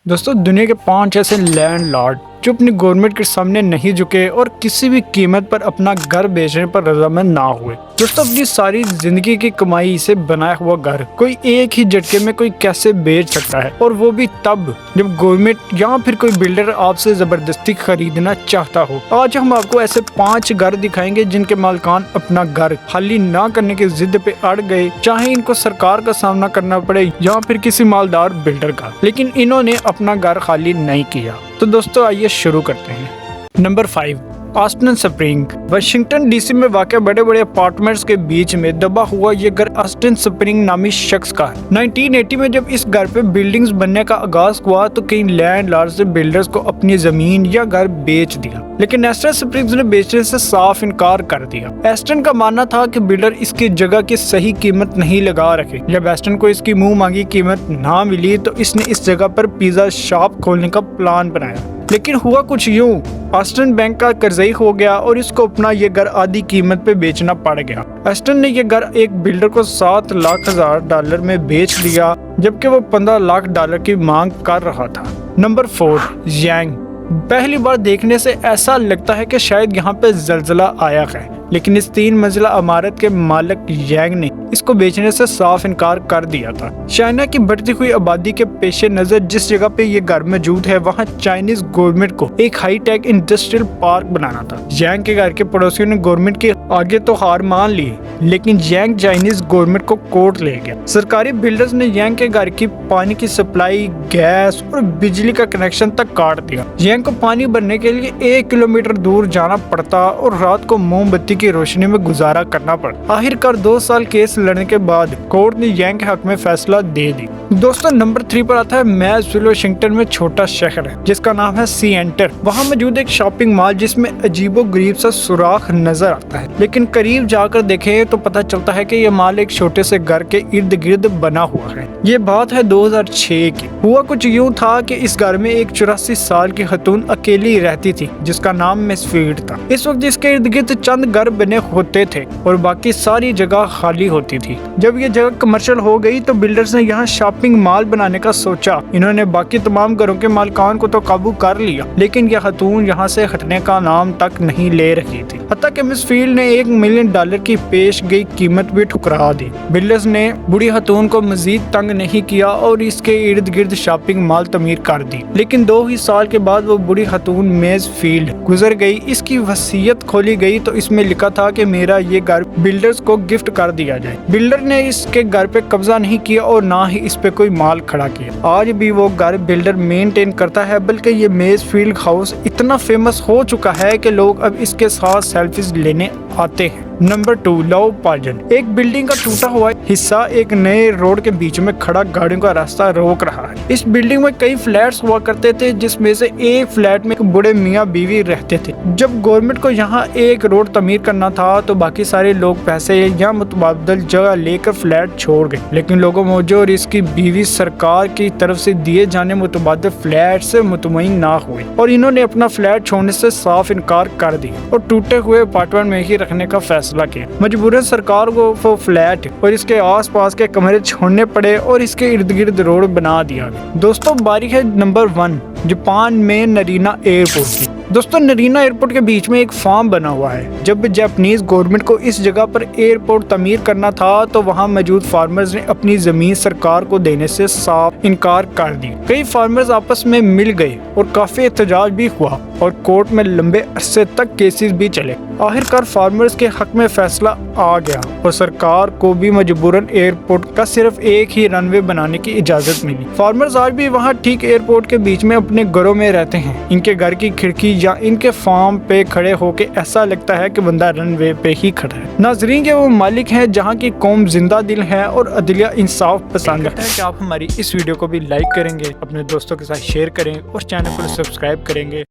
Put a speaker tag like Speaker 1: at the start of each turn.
Speaker 1: दोस्तों दुनिया के 5 ऐसे लैंड लॉर्ड जो अपनी गवर्नमेंट के सामने नहीं झुके और किसी भी कीमत पर अपना घर बेचने पर रजामंद ना हुए। दोस्तों अपनी सारी जिंदगी की कमाई से बनाया हुआ घर कोई एक ही झटके में कोई कैसे बेच सकता है, और वो भी तब जब गवर्नमेंट या फिर कोई बिल्डर आपसे जबरदस्ती खरीदना चाहता हो। आज हम आपको ऐसे 5 घर दिखाएंगे जिनके मालिकान अपना घर खाली ना करने की जिद पे अड़ गए, चाहे इनको सरकार का सामना करना पड़े या फिर किसी मालदार बिल्डर का, लेकिन इन्होंने अपना घर खाली नहीं किया। तो दोस्तों आइए शुरू करते हैं। Number 5, Austin spring. Washington DC में वाक़ बड़े बड़े अपार्टमेंट्स के बीच में दबा हुआ ये घर ऑस्टिन स्प्रिंग नामी शख्स का है। 1980 में जब इस घर पे बिल्डिंग्स बनने का आगाज हुआ तो कई लैंडलॉर्ड्स ने बिल्डर्स को अपनी जमीन या घर बेच दिया, लेकिन ऑस्टिन स्प्रिंग्स ने बेचने से साफ इनकार कर दिया। ऑस्टिन का मानना था कि बिल्डर इसकी जगह की सही कीमत नहीं लगा रखे। जब ऑस्टिन को इसकी मुंह मांगी कीमत ना मिली तो इसने इस जगह पर पिज्जा शॉप खोलने का प्लान बनाया, लेकिन हुआ कुछ यूं, ऑस्टिन बैंक का कर्जई हो गया और इसको अपना ये घर आधी कीमत पे बेचना पड़ गया। ऑस्टिन ने ये घर एक बिल्डर को $7,00,000 में बेच दिया, जबकि वो $15 लाख की मांग कर रहा था। नंबर 4, यांग। पहली बार देखने से ऐसा लगता है कि शायद यहाँ पे जलजला आया है, लेकिन इस 3 मंजिला इमारत के मालिक यांग ने इसको बेचने से साफ इनकार कर दिया था। चाइना की बढ़ती हुई आबादी के पेश नजर जिस जगह पे ये घर मौजूद है वहाँ चाइनीज गवर्नमेंट को एक हाई टेक इंडस्ट्रियल पार्क बनाना था। यांग के घर के पड़ोसियों ने गवर्नमेंट के आगे तो हार मान ली, लेकिन यांग चाइनीज गवर्नमेंट को कोर्ट ले गया। सरकारी बिल्डर्स ने यांग के घर की पानी की सप्लाई, गैस और बिजली का कनेक्शन तक काट दिया। यांग को पानी भरने के लिए 1 किलोमीटर दूर जाना पड़ता और रात को मोमबत्ती की रोशनी में गुजारा करना पड़ा। आखिरकार 2 साल केस लड़ने के बाद कोर्ट ने यांग के हक में फैसला दे दी। दोस्तों नंबर 3 पर आता है मैजविल। वाशिंगटन में छोटा शहर है जिसका नाम है सिएंटर। वहाँ मौजूद एक शॉपिंग मॉल जिसमें अजीबोगरीब सा सुराख नजर आता है, लेकिन करीब जाकर देखें तो पता चलता है कि यह मॉल एक छोटे से घर के इर्द गिर्द बना हुआ है। ये बात है 2006 की। हुआ कुछ यूं था कि इस घर में एक 84 साल की खतून अकेली रहती थी जिसका नाम मिस फील्ड था। इस वक्त इसके इर्द गिर्द चंद घर बने होते थे और बाकी सारी जगह खाली होती थी। जब ये जगह कमर्शियल हो गई तो बिल्डर्स ने यहाँ शॉपिंग मॉल बनाने का सोचा। इन्होंने बाकी तमाम घरों के मालिकान को तो काबू कर लिया, लेकिन यह खतून यहाँ से हटने का नाम तक नहीं ले रही थी। हत्ता कि मिस फील्ड ने $1 मिलियन की पेश गई कीमत भी ठुकरा दी। बिल्डर्स ने बूढ़ी खतून को मजीद तंग नहीं किया और इसके इर्द गिर्द शॉपिंग मॉल तमीर कर दी, लेकिन 2 ही साल के बाद वो बूढ़ी खतून मेज फील्ड गुजर गई। इसकी वसीयत खोली गई तो इसमें लिखा था कि मेरा ये घर बिल्डर्स को गिफ्ट कर दिया जाए। बिल्डर ने इसके घर पे कब्जा नहीं किया और ना ही इस पे कोई माल खड़ा किया। आज भी वो घर बिल्डर मेंटेन करता है, बल्कि ये मेज फील्ड हाउस इतना फेमस हो चुका है कि लोग अब इसके साथ सेल्फीज लेने आते हैं। नंबर 2, लव पाजन। एक बिल्डिंग का टूटा हुआ हिस्सा एक नए रोड के बीच में खड़ा गाड़ियों का रास्ता रोक रहा है। इस बिल्डिंग में कई फ्लैट्स हुआ करते थे, जिसमें से एक फ्लैट में एक बूढ़े मियाँ बीवी रहते थे। जब गवर्नमेंट को यहाँ एक रोड तमीर करना था तो बाकी सारे लोग पैसे या मुतबादल जगह लेकर फ्लैट छोड़ गए, लेकिन लोगों मौजूद और इसकी बीवी सरकार की तरफ से दिए जाने मुतबादल फ्लैट से मुतमईन ना हुए और इन्होंने अपना फ्लैट छोड़ने से साफ इनकार कर दिया और टूटे हुए अपार्टमेंट में ही रखने का फैसला किया। मजबूरन सरकार को वो फ्लैट और इसके आसपास के कमरे छोड़ने पड़े और इसके इर्द गिर्द रोड बना दिया गया। दोस्तों बारी है नंबर 1, जापान में नरीना एयरपोर्ट की। दोस्तों नरीना एयरपोर्ट के बीच में एक फार्म बना हुआ है। जब जापानीज गवर्नमेंट को इस जगह पर एयरपोर्ट तमीर करना था तो वहां मौजूद फार्मर्स ने अपनी जमीन सरकार को देने से साफ इनकार कर दी। कई फार्मर्स आपस में मिल गए और काफी एहतजाज भी हुआ और कोर्ट में लंबे अरसे तक केसेस भी चले। आखिरकार फार्मर्स के हक में फैसला आ गया और सरकार को भी मजबूरन एयरपोर्ट का सिर्फ एक ही रनवे बनाने की इजाजत मिली। फार्मर्स आज भी वहाँ ठीक एयरपोर्ट के बीच में अपने घरों में रहते हैं। इनके घर की खिड़की या इनके फार्म पे खड़े होके ऐसा लगता है कि बंदा रनवे पे ही खड़ा है। नाजरीन के वो मालिक हैं जहाँ की कौम जिंदा दिल है और अदलिया इंसाफ पसंद है कि आप हमारी इस वीडियो को भी लाइक करेंगे, अपने दोस्तों के साथ शेयर करें और चैनल को सब्सक्राइब करेंगे।